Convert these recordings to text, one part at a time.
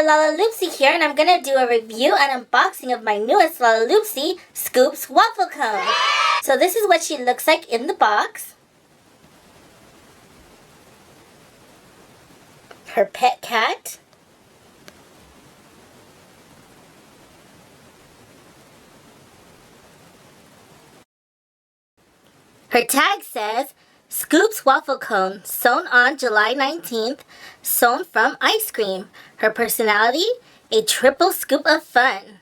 Lalaloopsy here, and I'm going to do a review and unboxing of my newest Lalaloopsy Scoops Waffle Cone. So this is what she looks like in the box. Her pet cat. Her tag says, Scoops Waffle Cone, sewn on July 19th, sewn from ice cream. Her personality, a triple scoop of fun.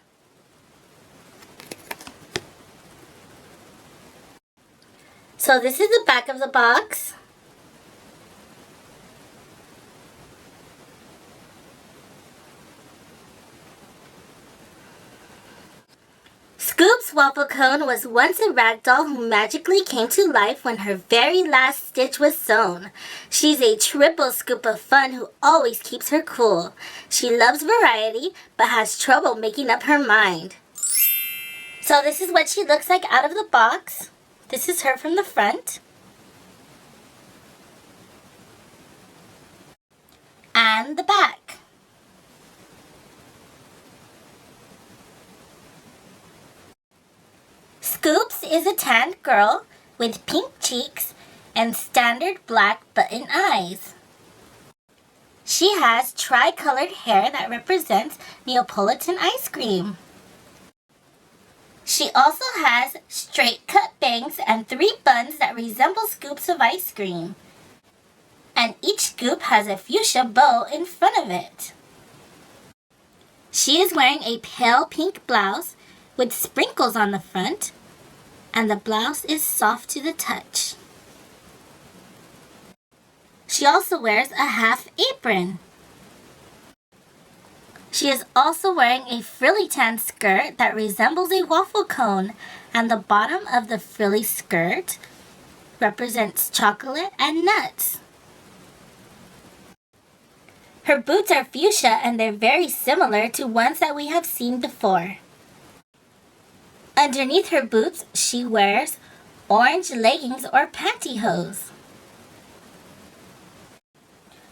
So this is the back of the box. Scoops Waffle Cone was once a ragdoll who magically came to life when her very last stitch was sewn. She's a triple scoop of fun who always keeps her cool. She loves variety, but has trouble making up her mind. So this is what she looks like out of the box. This is her from the front. And the back. Scoops is a tanned girl with pink cheeks and standard black button eyes. She has tri-colored hair that represents Neapolitan ice cream. She also has straight cut bangs and 3 buns that resemble scoops of ice cream. And each scoop has a fuchsia bow in front of it. She is wearing a pale pink blouse with sprinkles on the front, and the blouse is soft to the touch. She also wears a half apron. She is also wearing a frilly tan skirt that resembles a waffle cone, and the bottom of the frilly skirt represents chocolate and nuts. Her boots are fuchsia, and they're very similar to ones that we have seen before. Underneath her boots, she wears orange leggings or pantyhose.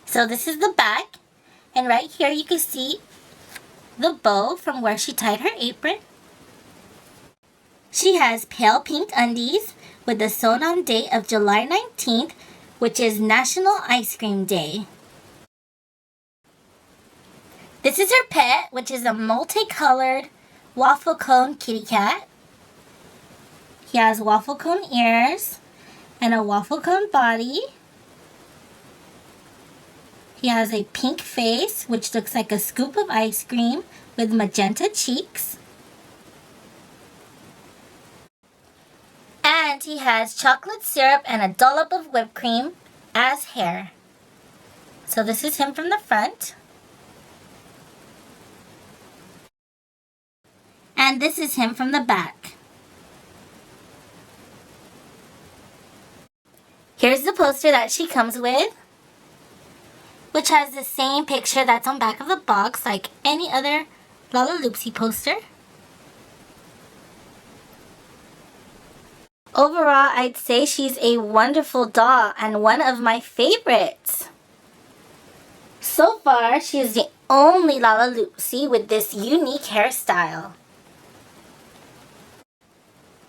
So this is the back, and right here you can see the bow from where she tied her apron. She has pale pink undies with the sewn-on date of July 19th, which is National Ice Cream Day. This is her pet, which is a multicolored waffle cone kitty cat. He has waffle cone ears and a waffle cone body. He has a pink face, which looks like a scoop of ice cream with magenta cheeks. And he has chocolate syrup and a dollop of whipped cream as hair. So this is him from the front. And this is him from the back. Here's the poster that she comes with, which has the same picture that's on the back of the box like any other Lalaloopsy poster. Overall, I'd say she's a wonderful doll and one of my favorites. So far, she is the only Lalaloopsy with this unique hairstyle.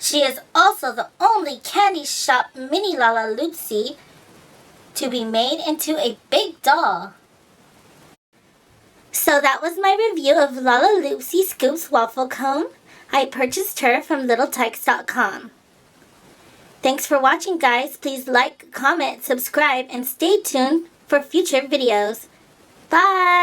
She is also the only candy shop mini Lalaloopsy to be made into a big doll. So that was my review of Lalaloopsy Scoops Waffle Cone. I purchased her from LittleTykes.com. Thanks for watching, guys. Please like, comment, subscribe, and stay tuned for future videos. Bye!